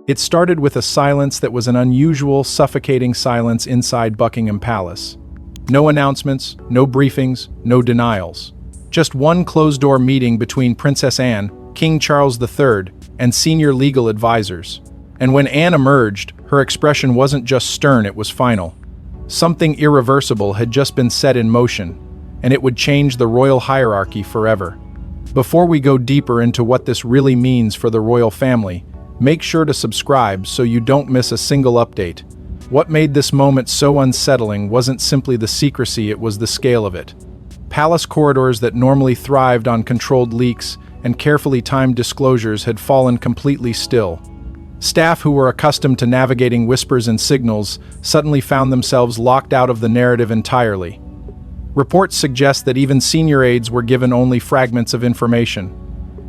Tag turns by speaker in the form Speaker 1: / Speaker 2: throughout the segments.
Speaker 1: It started with a silence that was an unusual, suffocating silence inside Buckingham Palace. No announcements, no briefings, no denials. Just one closed-door meeting between Princess Anne, King Charles III, and senior legal advisors. And when Anne emerged, her expression wasn't just stern, it was final. Something irreversible had just been set in motion, and it would change the royal hierarchy forever. Before we go deeper into what this really means for the royal family, make sure to subscribe so you don't miss a single update. What made this moment so unsettling wasn't simply the secrecy, it was the scale of it. Palace corridors that normally thrived on controlled leaks and carefully timed disclosures had fallen completely still. Staff who were accustomed to navigating whispers and signals suddenly found themselves locked out of the narrative entirely. Reports suggest that even senior aides were given only fragments of information.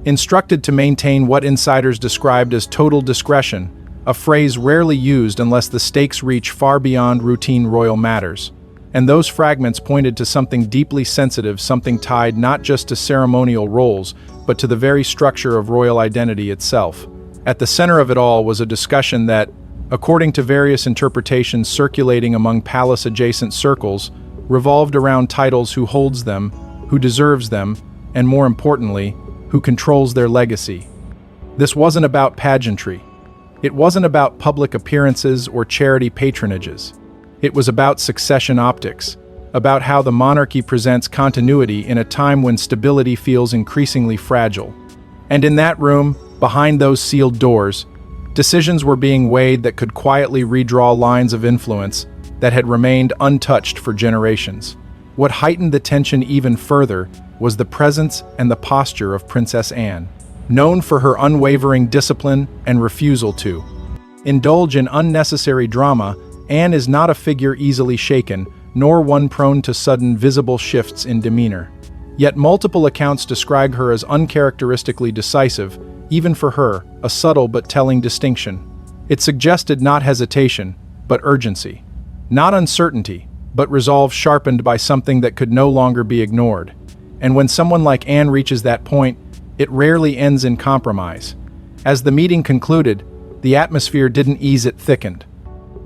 Speaker 1: Instructed to maintain what insiders described as total discretion, a phrase rarely used unless the stakes reach far beyond routine royal matters. And those fragments pointed to something deeply sensitive, something tied not just to ceremonial roles, but to the very structure of royal identity itself. At the center of it all was a discussion that, according to various interpretations circulating among palace-adjacent circles, revolved around titles: who holds them, who deserves them, and more importantly, who controls their legacy. This wasn't about pageantry. It wasn't about public appearances or charity patronages. It was about succession optics, about how the monarchy presents continuity in a time when stability feels increasingly fragile. And in that room, behind those sealed doors, decisions were being weighed that could quietly redraw lines of influence that had remained untouched for generations. What heightened the tension even further was the presence and the posture of Princess Anne, known for her unwavering discipline and refusal to indulge in unnecessary drama. Anne is not a figure easily shaken, nor one prone to sudden visible shifts in demeanor. Yet multiple accounts describe her as uncharacteristically decisive, even for her, a subtle but telling distinction. It suggested not hesitation, but urgency. Not uncertainty, but resolve sharpened by something that could no longer be ignored. And when someone like Anne reaches that point, it rarely ends in compromise. As the meeting concluded, the atmosphere didn't ease, it thickened.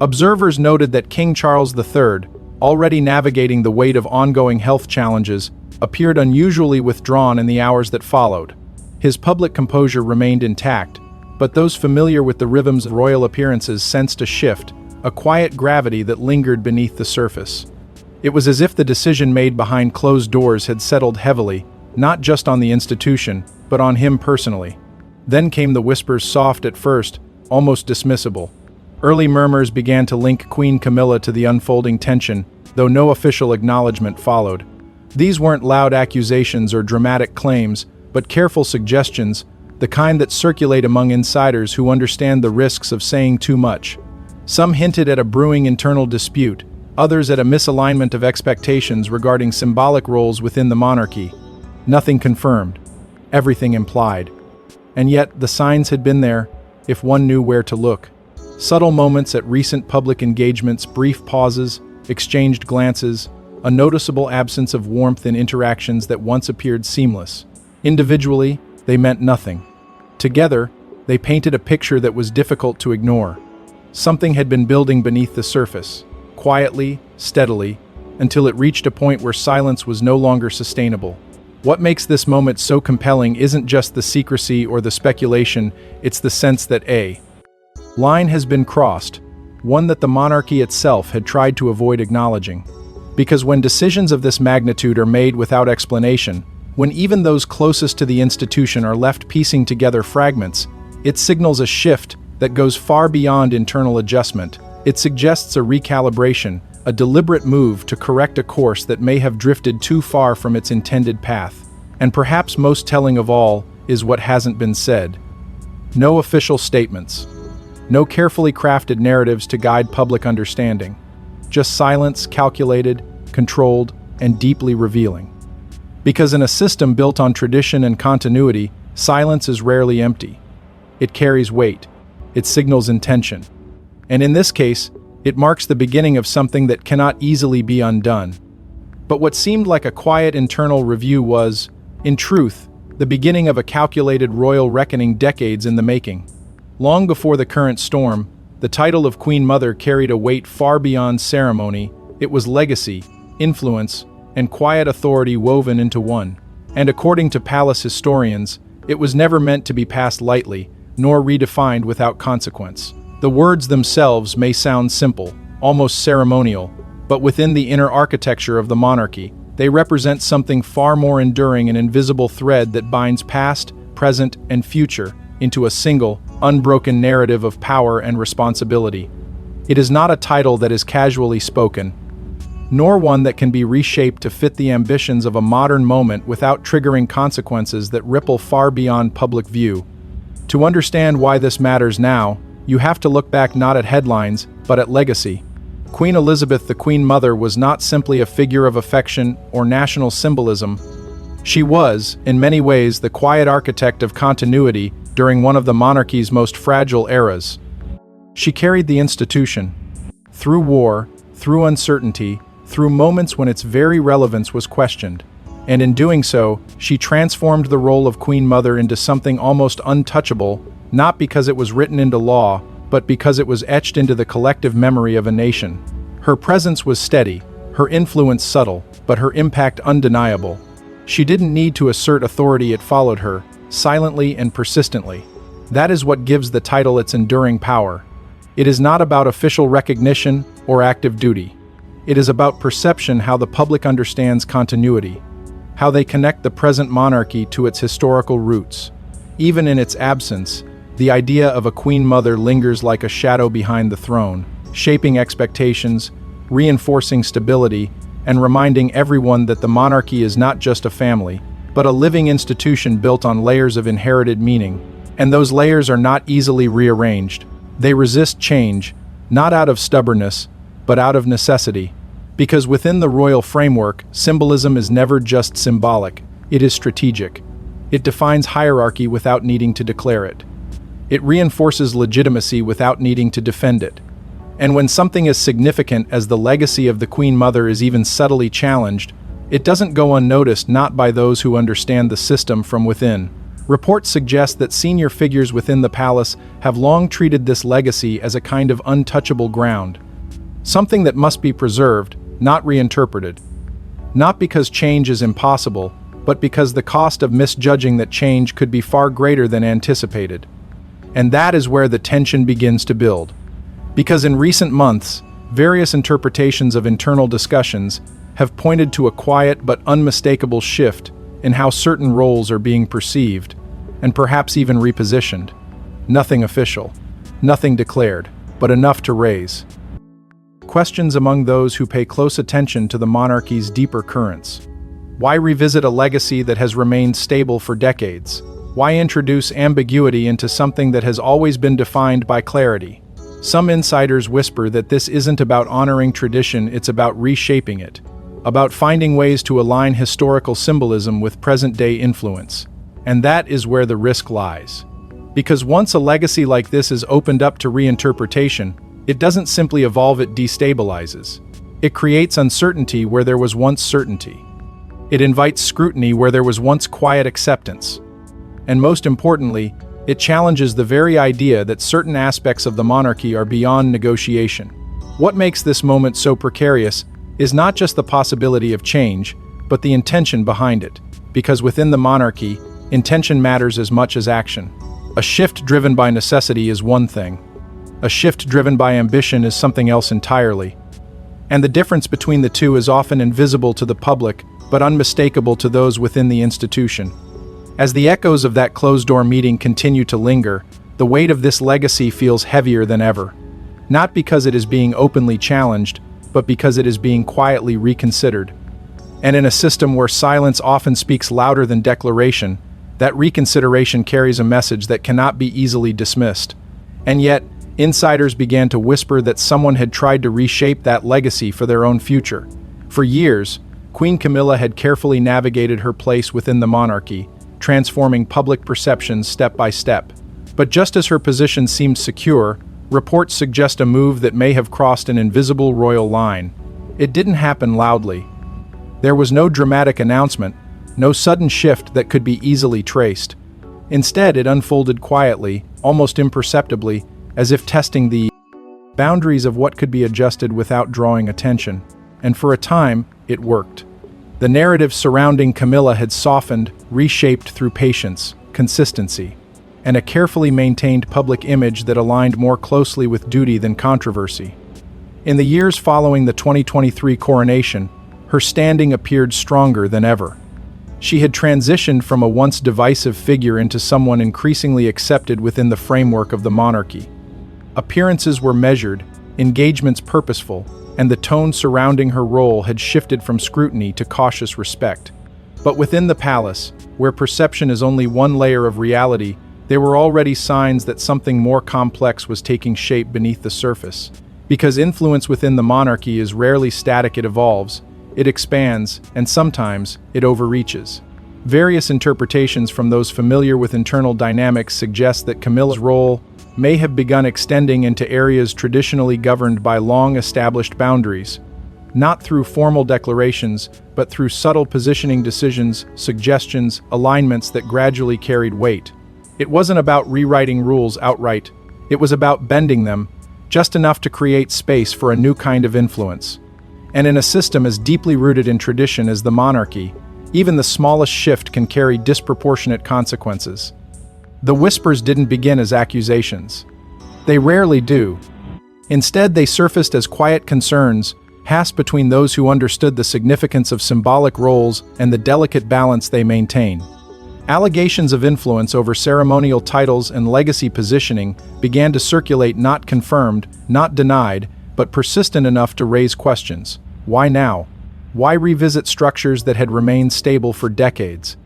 Speaker 1: Observers noted that King Charles III, already navigating the weight of ongoing health challenges, appeared unusually withdrawn in the hours that followed. His public composure remained intact, but those familiar with the rhythms of royal appearances sensed a shift, a quiet gravity that lingered beneath the surface. It was as if the decision made behind closed doors had settled heavily, not just on the institution, but on him personally. Then came the whispers, soft at first, almost dismissible. Early murmurs began to link Queen Camilla to the unfolding tension, though no official acknowledgement followed. These weren't loud accusations or dramatic claims, but careful suggestions, the kind that circulate among insiders who understand the risks of saying too much. Some hinted at a brewing internal dispute, others at a misalignment of expectations regarding symbolic roles within the monarchy. Nothing confirmed, everything implied. And yet, the signs had been there, if one knew where to look. Subtle moments at recent public engagements, brief pauses, exchanged glances, a noticeable absence of warmth in interactions that once appeared seamless. Individually, they meant nothing. Together, they painted a picture that was difficult to ignore. Something had been building beneath the surface, quietly, steadily, until it reached a point where silence was no longer sustainable. What makes this moment so compelling isn't just the secrecy or the speculation, it's the sense that a line has been crossed, one that the monarchy itself had tried to avoid acknowledging. Because when decisions of this magnitude are made without explanation, when even those closest to the institution are left piecing together fragments, it signals a shift that goes far beyond internal adjustment. It suggests a recalibration, a deliberate move to correct a course that may have drifted too far from its intended path. And perhaps most telling of all is what hasn't been said. No official statements. No carefully crafted narratives to guide public understanding. Just silence, calculated, controlled, and deeply revealing. Because in a system built on tradition and continuity, silence is rarely empty. It carries weight. It signals intention. And in this case, it marks the beginning of something that cannot easily be undone. But what seemed like a quiet internal review was, in truth, the beginning of a calculated royal reckoning decades in the making. Long before the current storm, the title of Queen Mother carried a weight far beyond ceremony. It was legacy, influence, and quiet authority woven into one. And according to palace historians, it was never meant to be passed lightly, nor redefined without consequence. The words themselves may sound simple, almost ceremonial, but within the inner architecture of the monarchy, they represent something far more enduring, an invisible thread that binds past, present, and future into a single, unbroken narrative of power and responsibility. It is not a title that is casually spoken, nor one that can be reshaped to fit the ambitions of a modern moment without triggering consequences that ripple far beyond public view. To understand why this matters now, you have to look back not at headlines, but at legacy. Queen Elizabeth, the Queen Mother, was not simply a figure of affection or national symbolism. She was, in many ways, the quiet architect of continuity during one of the monarchy's most fragile eras. She carried the institution through war, through uncertainty, through moments when its very relevance was questioned. And in doing so, she transformed the role of Queen Mother into something almost untouchable, not because it was written into law, but because it was etched into the collective memory of a nation. Her presence was steady, her influence subtle, but her impact undeniable. She didn't need to assert authority, it followed her, silently and persistently. That is what gives the title its enduring power. It is not about official recognition or active duty. It is about perception, how the public understands continuity, how they connect the present monarchy to its historical roots. Even in its absence, the idea of a Queen Mother lingers like a shadow behind the throne, shaping expectations, reinforcing stability, and reminding everyone that the monarchy is not just a family, but a living institution built on layers of inherited meaning. And those layers are not easily rearranged. They resist change, not out of stubbornness, but out of necessity. Because within the royal framework, symbolism is never just symbolic, it is strategic. It defines hierarchy without needing to declare it. It reinforces legitimacy without needing to defend it. And when something as significant as the legacy of the Queen Mother is even subtly challenged, it doesn't go unnoticed, not by those who understand the system from within. Reports suggest that senior figures within the palace have long treated this legacy as a kind of untouchable ground, something that must be preserved, not reinterpreted. Not because change is impossible, but because the cost of misjudging that change could be far greater than anticipated. And that is where the tension begins to build. Because in recent months, various interpretations of internal discussions have pointed to a quiet but unmistakable shift in how certain roles are being perceived, and perhaps even repositioned. Nothing official, nothing declared, but enough to raise questions among those who pay close attention to the monarchy's deeper currents. Why revisit a legacy that has remained stable for decades? Why introduce ambiguity into something that has always been defined by clarity? Some insiders whisper that this isn't about honoring tradition, it's about reshaping it, about finding ways to align historical symbolism with present-day influence. And that is where the risk lies. Because once a legacy like this is opened up to reinterpretation, it doesn't simply evolve, it destabilizes. It creates uncertainty where there was once certainty. It invites scrutiny where there was once quiet acceptance. And most importantly, it challenges the very idea that certain aspects of the monarchy are beyond negotiation. What makes this moment so precarious is not just the possibility of change, but the intention behind it. Because within the monarchy, intention matters as much as action. A shift driven by necessity is one thing. A shift driven by ambition is something else entirely. And the difference between the two is often invisible to the public, but unmistakable to those within the institution. As the echoes of that closed-door meeting continue to linger, the weight of this legacy feels heavier than ever. Not because it is being openly challenged, but because it is being quietly reconsidered. And in a system where silence often speaks louder than declaration, that reconsideration carries a message that cannot be easily dismissed. And yet, insiders began to whisper that someone had tried to reshape that legacy for their own future. For years, Queen Camilla had carefully navigated her place within the monarchy, transforming public perceptions step by step. But just as her position seemed secure, reports suggest a move that may have crossed an invisible royal line. It didn't happen loudly. There was no dramatic announcement, no sudden shift that could be easily traced. Instead, it unfolded quietly, almost imperceptibly, as if testing the boundaries of what could be adjusted without drawing attention. And for a time, it worked. The narrative surrounding Camilla had softened, reshaped through patience, consistency, and a carefully maintained public image that aligned more closely with duty than controversy. In the years following the 2023 coronation, her standing appeared stronger than ever. She had transitioned from a once divisive figure into someone increasingly accepted within the framework of the monarchy. Appearances were measured, engagements purposeful, and the tone surrounding her role had shifted from scrutiny to cautious respect. But within the palace, where perception is only one layer of reality, there were already signs that something more complex was taking shape beneath the surface. Because influence within the monarchy is rarely static, it evolves, it expands, and sometimes it overreaches. Various interpretations from those familiar with internal dynamics suggest that Camilla's role may have begun extending into areas traditionally governed by long-established boundaries, not through formal declarations, but through subtle positioning decisions, suggestions, alignments that gradually carried weight. It wasn't about rewriting rules outright, it was about bending them, just enough to create space for a new kind of influence. And in a system as deeply rooted in tradition as the monarchy, even the smallest shift can carry disproportionate consequences. The whispers didn't begin as accusations. They rarely do. Instead, they surfaced as quiet concerns, passed between those who understood the significance of symbolic roles and the delicate balance they maintain. Allegations of influence over ceremonial titles and legacy positioning began to circulate, not confirmed, not denied, but persistent enough to raise questions. Why now? Why revisit structures that had remained stable for decades?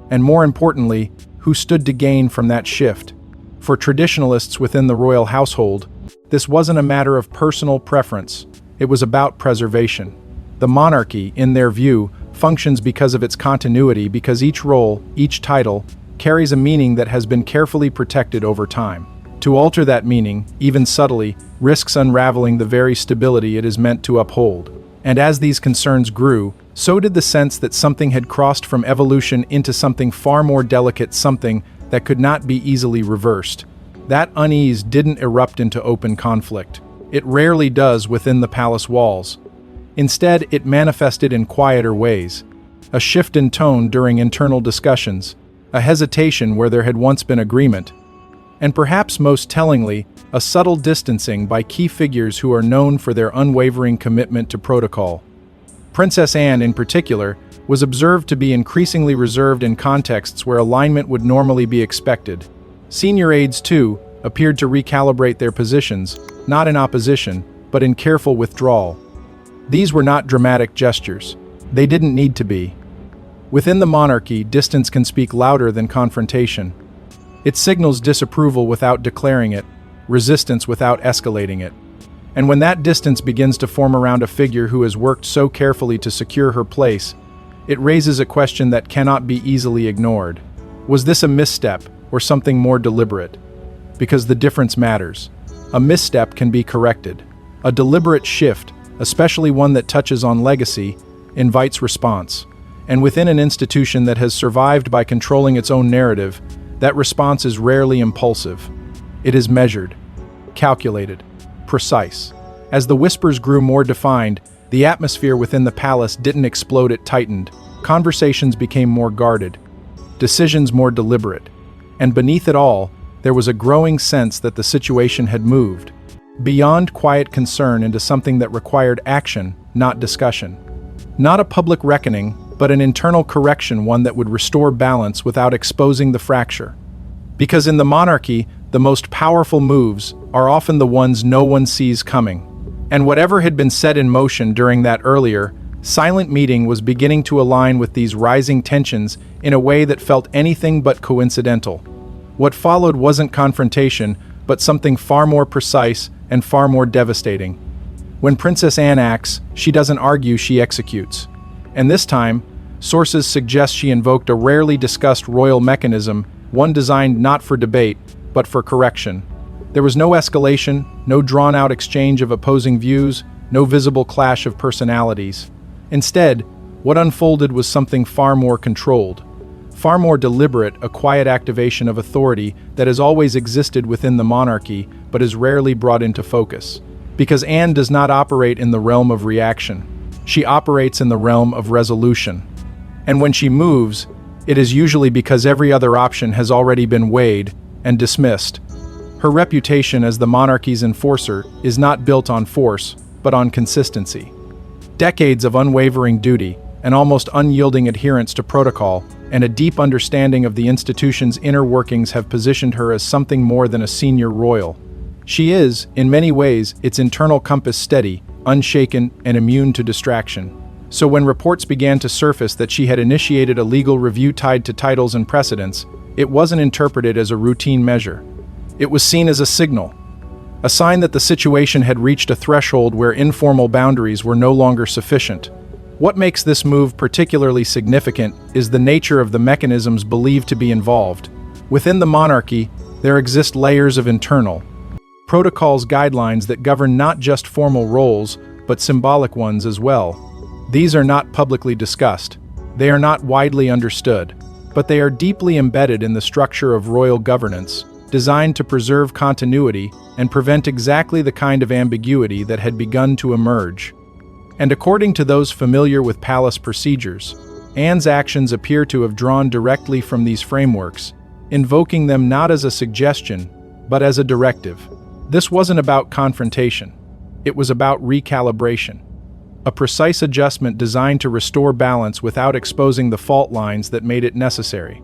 Speaker 1: And more importantly, who stood to gain from that shift? For traditionalists within the royal household, this wasn't a matter of personal preference, it was about preservation. The monarchy, in their view, functions because of its continuity, because each role, each title, carries a meaning that has been carefully protected over time. To alter that meaning, even subtly, risks unraveling the very stability it is meant to uphold. And as these concerns grew, so did the sense that something had crossed from evolution into something far more delicate, something that could not be easily reversed. That unease didn't erupt into open conflict. It rarely does within the palace walls. Instead, it manifested in quieter ways. A shift in tone during internal discussions, a hesitation where there had once been agreement, and perhaps most tellingly, a subtle distancing by key figures who are known for their unwavering commitment to protocol. Princess Anne, in particular, was observed to be increasingly reserved in contexts where alignment would normally be expected. Senior aides, too, appeared to recalibrate their positions, not in opposition, but in careful withdrawal. These were not dramatic gestures. They didn't need to be. Within the monarchy, distance can speak louder than confrontation. It signals disapproval without declaring it, resistance without escalating it. And when that distance begins to form around a figure who has worked so carefully to secure her place, it raises a question that cannot be easily ignored. Was this a misstep or something more deliberate? Because the difference matters. A misstep can be corrected. A deliberate shift, especially one that touches on legacy, invites response. And within an institution that has survived by controlling its own narrative, that response is rarely impulsive. It is measured, calculated, precise. As the whispers grew more defined, the atmosphere within the palace didn't explode, it tightened. Conversations became more guarded, decisions more deliberate. And beneath it all, there was a growing sense that the situation had moved beyond quiet concern into something that required action, not discussion. Not a public reckoning, but an internal correction, one that would restore balance without exposing the fracture. Because in the monarchy, the most powerful moves are often the ones no one sees coming. And whatever had been set in motion during that earlier, silent meeting was beginning to align with these rising tensions in a way that felt anything but coincidental. What followed wasn't confrontation, but something far more precise and far more devastating. When Princess Anne acts, she doesn't argue, she executes. And this time, sources suggest she invoked a rarely discussed royal mechanism, one designed not for debate, but for correction. There was no escalation, no drawn-out exchange of opposing views, no visible clash of personalities. Instead, what unfolded was something far more controlled, Far more deliberate, a quiet activation of authority that has always existed within the monarchy but is rarely brought into focus. Because Anne does not operate in the realm of reaction. She operates in the realm of resolution. And when she moves, it is usually because every other option has already been weighed and dismissed. Her reputation as the monarchy's enforcer is not built on force, but on consistency. Decades of unwavering duty, an almost unyielding adherence to protocol, and a deep understanding of the institution's inner workings have positioned her as something more than a senior royal. She is, in many ways, its internal compass steady, unshaken, and immune to distraction. So when reports began to surface that she had initiated a legal review tied to titles and precedents, it wasn't interpreted as a routine measure. It was seen as a signal, a sign that the situation had reached a threshold where informal boundaries were no longer sufficient. What makes this move particularly significant is the nature of the mechanisms believed to be involved. Within the monarchy, there exist layers of internal protocols, guidelines that govern not just formal roles, but symbolic ones as well. These are not publicly discussed. They are not widely understood, but they are deeply embedded in the structure of royal governance, designed to preserve continuity and prevent exactly the kind of ambiguity that had begun to emerge. And according to those familiar with palace procedures, Anne's actions appear to have drawn directly from these frameworks, invoking them not as a suggestion, but as a directive. This wasn't about confrontation. It was about recalibration. A precise adjustment designed to restore balance without exposing the fault lines that made it necessary.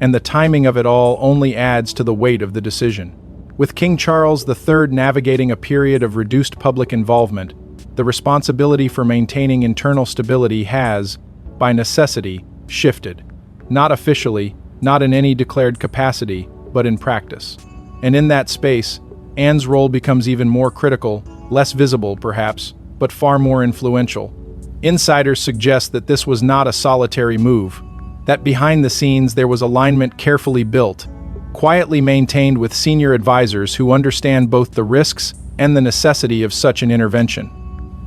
Speaker 1: And the timing of it all only adds to the weight of the decision. With King Charles III navigating a period of reduced public involvement, the responsibility for maintaining internal stability has, by necessity, shifted. Not officially, not in any declared capacity, but in practice. And in that space, Anne's role becomes even more critical, less visible perhaps, but far more influential. Insiders suggest that this was not a solitary move, that behind the scenes there was alignment carefully built, quietly maintained with senior advisors who understand both the risks and the necessity of such an intervention.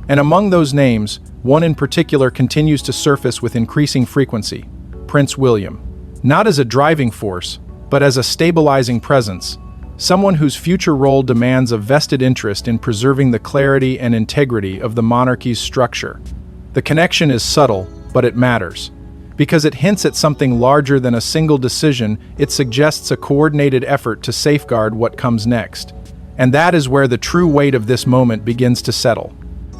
Speaker 1: And among those names, one in particular continues to surface with increasing frequency: Prince William. Not as a driving force, but as a stabilizing presence, someone whose future role demands a vested interest in preserving the clarity and integrity of the monarchy's structure. The connection is subtle, but it matters. Because it hints at something larger than a single decision, it suggests a coordinated effort to safeguard what comes next. And that is where the true weight of this moment begins to settle.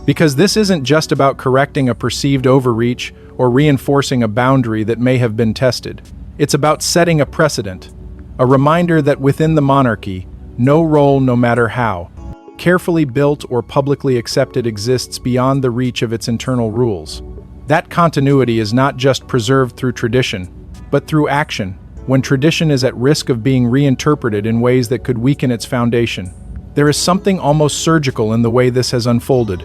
Speaker 1: Because this isn't just about correcting a perceived overreach or reinforcing a boundary that may have been tested. It's about setting a precedent, a reminder that within the monarchy, no role, no matter how carefully built or publicly accepted, exists beyond the reach of its internal rules. That continuity is not just preserved through tradition, but through action, when tradition is at risk of being reinterpreted in ways that could weaken its foundation. There is something almost surgical in the way this has unfolded.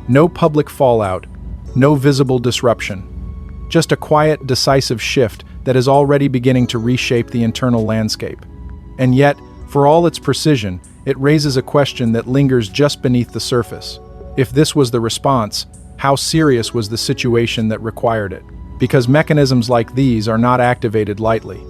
Speaker 1: No public fallout, no visible disruption. Just a quiet, decisive shift that is already beginning to reshape the internal landscape. And yet, for all its precision, it raises a question that lingers just beneath the surface. If this was the response, how serious was the situation that required it? Because mechanisms like these are not activated lightly.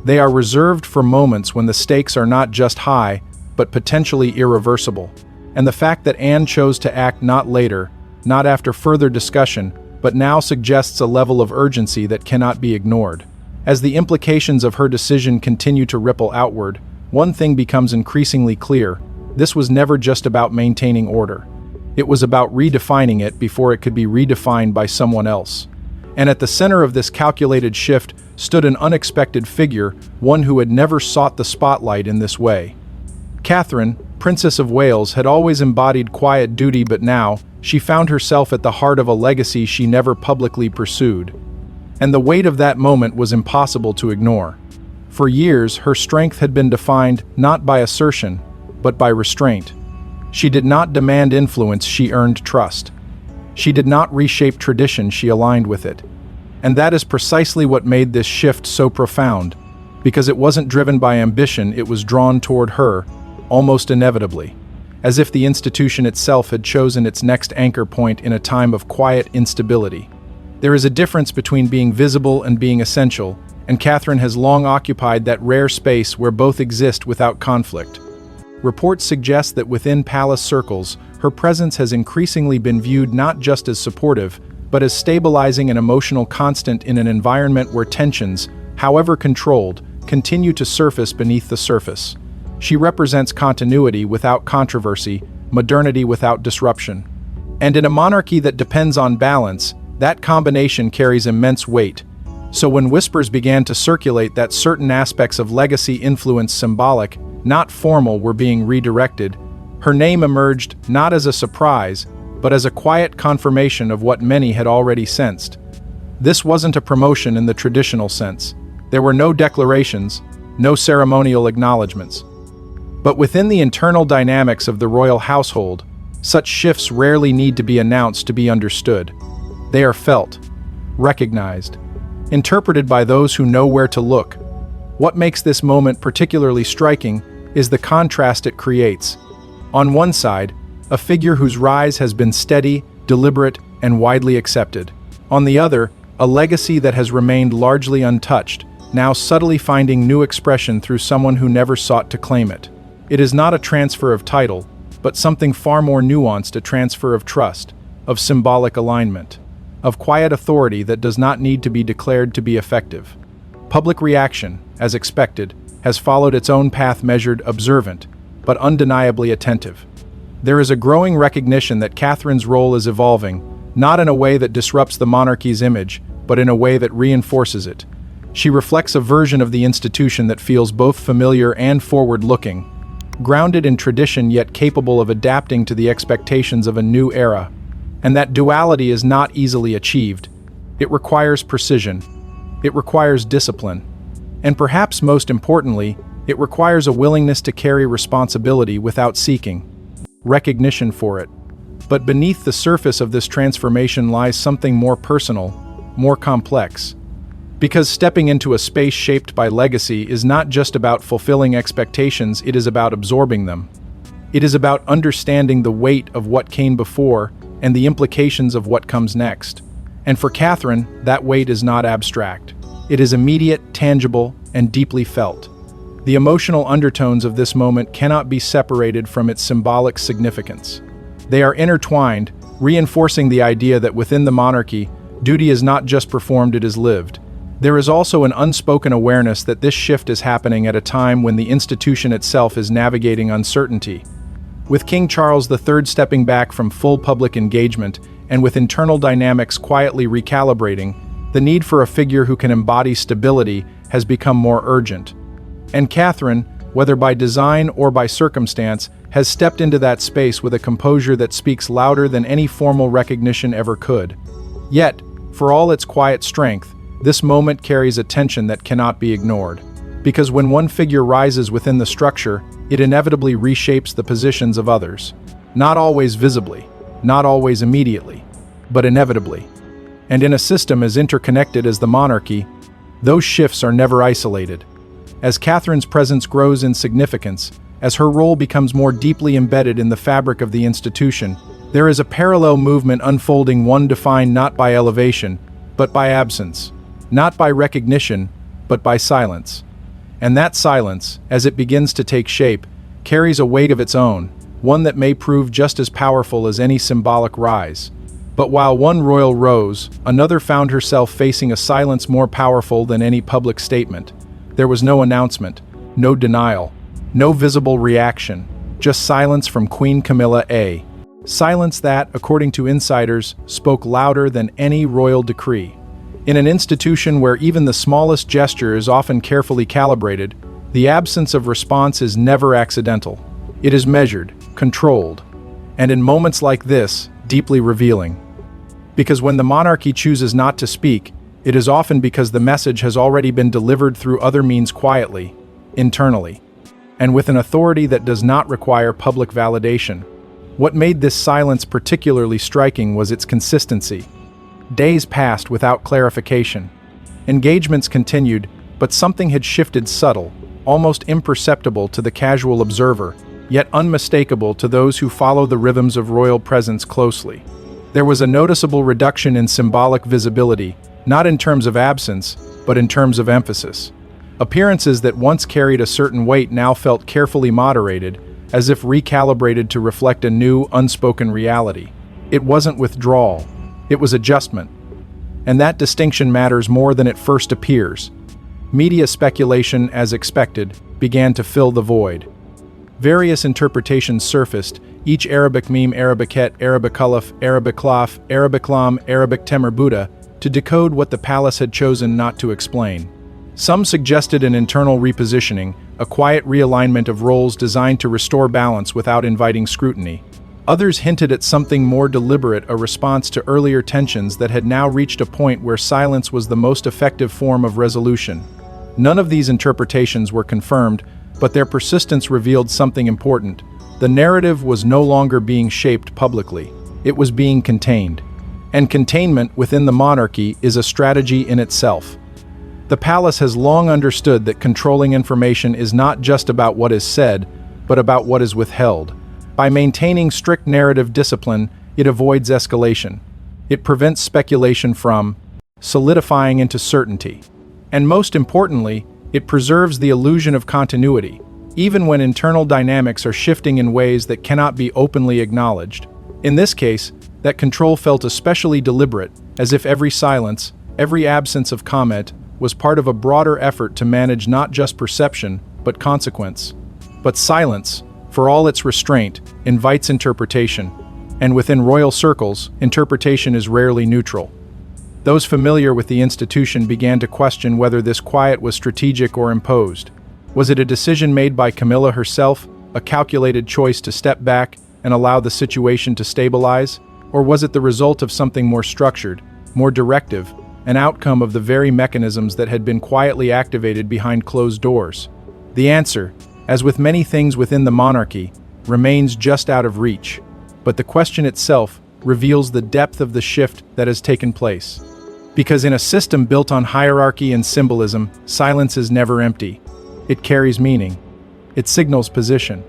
Speaker 1: They are reserved for moments when the stakes are not just high, but potentially irreversible. And the fact that Anne chose to act not later, not after further discussion, but now suggests a level of urgency that cannot be ignored. As the implications of her decision continue to ripple outward, one thing becomes increasingly clear: this was never just about maintaining order. It was about redefining it before it could be redefined by someone else. And at the center of this calculated shift stood an unexpected figure, one who had never sought the spotlight in this way. Catherine, Princess of Wales, had always embodied quiet duty, but now she found herself at the heart of a legacy she never publicly pursued. And the weight of that moment was impossible to ignore. For years, her strength had been defined not by assertion, but by restraint. She did not demand influence, she earned trust. She did not reshape tradition, she aligned with it. And that is precisely what made this shift so profound. Because it wasn't driven by ambition, it was drawn toward her, almost inevitably, as if the institution itself had chosen its next anchor point in a time of quiet instability. There is a difference between being visible and being essential, and Catherine has long occupied that rare space where both exist without conflict. Reports suggest that within palace circles, her presence has increasingly been viewed not just as supportive, but as stabilizing an emotional constant in an environment where tensions, however controlled, continue to surface beneath the surface. She represents continuity without controversy, modernity without disruption. And in a monarchy that depends on balance, that combination carries immense weight. So when whispers began to circulate that certain aspects of legacy influence symbolic, not formal, were being redirected, her name emerged not as a surprise, but as a quiet confirmation of what many had already sensed. This wasn't a promotion in the traditional sense. There were no declarations, no ceremonial acknowledgments. But within the internal dynamics of the royal household, such shifts rarely need to be announced to be understood. They are felt, recognized, interpreted by those who know where to look. What makes this moment particularly striking is the contrast it creates. On one side, a figure whose rise has been steady, deliberate, and widely accepted. On the other, a legacy that has remained largely untouched, now subtly finding new expression through someone who never sought to claim it. It is not a transfer of title, but something far more nuanced, a transfer of trust, of symbolic alignment, of quiet authority that does not need to be declared to be effective. Public reaction, as expected, has followed its own path, measured, observant, but undeniably attentive. There is a growing recognition that Catherine's role is evolving, not in a way that disrupts the monarchy's image, but in a way that reinforces it. She reflects a version of the institution that feels both familiar and forward-looking, grounded in tradition yet capable of adapting to the expectations of a new era. And that duality is not easily achieved. It requires precision. It requires discipline. And perhaps most importantly, it requires a willingness to carry responsibility without seeking recognition for it. But beneath the surface of this transformation lies something more personal, more complex. Because stepping into a space shaped by legacy is not just about fulfilling expectations, it is about absorbing them. It is about understanding the weight of what came before and the implications of what comes next. And for Catherine, that weight is not abstract. It is immediate, tangible, and deeply felt. The emotional undertones of this moment cannot be separated from its symbolic significance. They are intertwined, reinforcing the idea that within the monarchy, duty is not just performed, it is lived. There is also an unspoken awareness that this shift is happening at a time when the institution itself is navigating uncertainty. With King Charles III stepping back from full public engagement and with internal dynamics quietly recalibrating, the need for a figure who can embody stability has become more urgent. And Catherine, whether by design or by circumstance, has stepped into that space with a composure that speaks louder than any formal recognition ever could. Yet, for all its quiet strength, this moment carries a tension that cannot be ignored. Because when one figure rises within the structure, it inevitably reshapes the positions of others. Not always visibly, not always immediately, but inevitably. And in a system as interconnected as the monarchy, those shifts are never isolated. As Catherine's presence grows in significance, as her role becomes more deeply embedded in the fabric of the institution, there is a parallel movement unfolding, one defined not by elevation, but by absence, not by recognition, but by silence. And that silence, as it begins to take shape, carries a weight of its own, one that may prove just as powerful as any symbolic rise. But while one royal rose, another found herself facing a silence more powerful than any public statement. There was no announcement, no denial, no visible reaction, just silence from Queen Camilla A. Silence that, according to insiders, spoke louder than any royal decree. In an institution where even the smallest gesture is often carefully calibrated, the absence of response is never accidental. It is measured, controlled, and in moments like this, deeply revealing. Because when the monarchy chooses not to speak, it is often because the message has already been delivered through other means quietly, internally, and with an authority that does not require public validation. What made this silence particularly striking was its consistency. Days passed without clarification. Engagements continued, but something had shifted, subtle, almost imperceptible to the casual observer, yet unmistakable to those who follow the rhythms of royal presence closely. There was a noticeable reduction in symbolic visibility, not in terms of absence, but in terms of emphasis. Appearances that once carried a certain weight now felt carefully moderated, as if recalibrated to reflect a new, unspoken reality. It wasn't withdrawal, it was adjustment. And that distinction matters more than it first appears. Media speculation, as expected, began to fill the void. Various interpretations surfaced, each Arabic meme, Arabiquette, Arabiculaf, Arabiclaf, Arabiclam, Arabic Temur Buddha, to decode what the palace had chosen not to explain. Some suggested an internal repositioning, a quiet realignment of roles designed to restore balance without inviting scrutiny. Others hinted at something more deliberate, a response to earlier tensions that had now reached a point where silence was the most effective form of resolution. None of these interpretations were confirmed, but their persistence revealed something important. The narrative was no longer being shaped publicly. It was being contained. And containment within the monarchy is a strategy in itself. The palace has long understood that controlling information is not just about what is said, but about what is withheld. By maintaining strict narrative discipline, it avoids escalation. It prevents speculation from solidifying into certainty. And most importantly, it preserves the illusion of continuity, even when internal dynamics are shifting in ways that cannot be openly acknowledged. In this case, that control felt especially deliberate, as if every silence, every absence of comment, was part of a broader effort to manage not just perception, but consequence. But silence, for all its restraint, invites interpretation, and within royal circles, interpretation is rarely neutral. Those familiar with the institution began to question whether this quiet was strategic or imposed. Was it a decision made by Camilla herself, a calculated choice to step back and allow the situation to stabilize? Or was it the result of something more structured, more directive, an outcome of the very mechanisms that had been quietly activated behind closed doors? The answer, as with many things within the monarchy, remains just out of reach. But the question itself reveals the depth of the shift that has taken place. Because in a system built on hierarchy and symbolism, silence is never empty. It carries meaning. It signals position.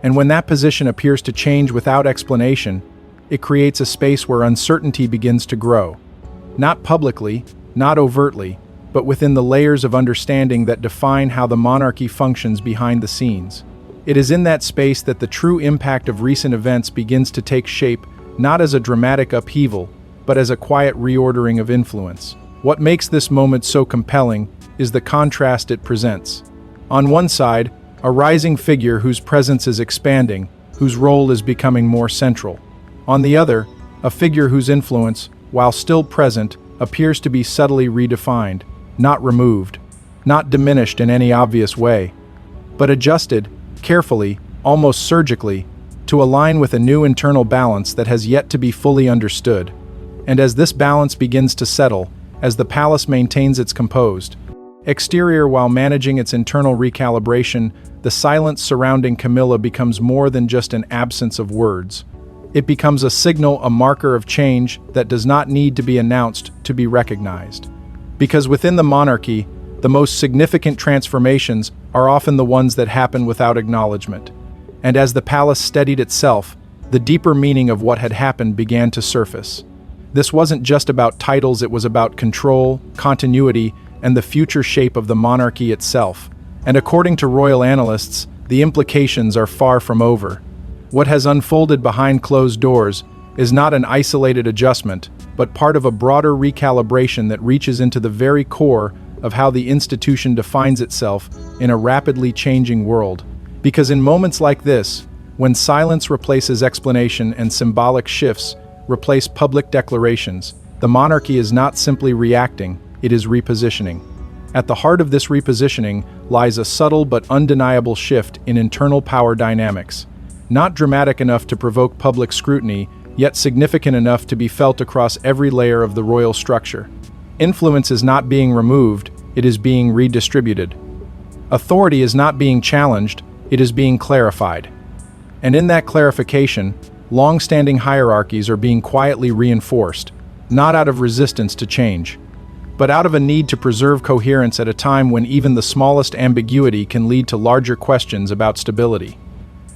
Speaker 1: And when that position appears to change without explanation, it creates a space where uncertainty begins to grow. Not publicly, not overtly, but within the layers of understanding that define how the monarchy functions behind the scenes. It is in that space that the true impact of recent events begins to take shape, not as a dramatic upheaval, but as a quiet reordering of influence. What makes this moment so compelling is the contrast it presents. On one side, a rising figure whose presence is expanding, whose role is becoming more central. On the other, a figure whose influence, while still present, appears to be subtly redefined, not removed, not diminished in any obvious way, but adjusted, carefully, almost surgically, to align with a new internal balance that has yet to be fully understood. And as this balance begins to settle, as the palace maintains its composed exterior while managing its internal recalibration, the silence surrounding Camilla becomes more than just an absence of words. It becomes a signal, a marker of change that does not need to be announced to be recognized. Because within the monarchy, the most significant transformations are often the ones that happen without acknowledgement. And as the palace steadied itself, the deeper meaning of what had happened began to surface. This wasn't just about titles, it was about control, continuity, and the future shape of the monarchy itself. And according to royal analysts, the implications are far from over. What has unfolded behind closed doors is not an isolated adjustment, but part of a broader recalibration that reaches into the very core of how the institution defines itself in a rapidly changing world. Because in moments like this, when silence replaces explanation and symbolic shifts replace public declarations, the monarchy is not simply reacting, it is repositioning. At the heart of this repositioning lies a subtle but undeniable shift in internal power dynamics. Not dramatic enough to provoke public scrutiny, yet significant enough to be felt across every layer of the royal structure. Influence is not being removed, it is being redistributed. Authority is not being challenged, it is being clarified. And in that clarification, long-standing hierarchies are being quietly reinforced, not out of resistance to change, but out of a need to preserve coherence at a time when even the smallest ambiguity can lead to larger questions about stability.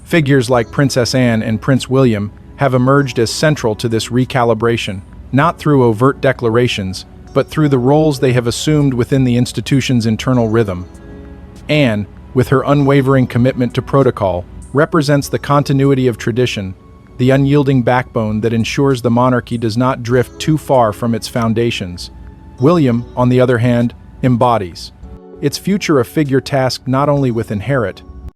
Speaker 1: Figures like Princess Anne and Prince William have emerged as central to this recalibration, not through overt declarations, but through the roles they have assumed within the institution's internal rhythm. Anne, with her unwavering commitment to protocol, represents the continuity of tradition, the unyielding backbone that ensures the monarchy does not drift too far from its foundations. William, on the other hand, embodies its future, a figure tasked not only with inherit,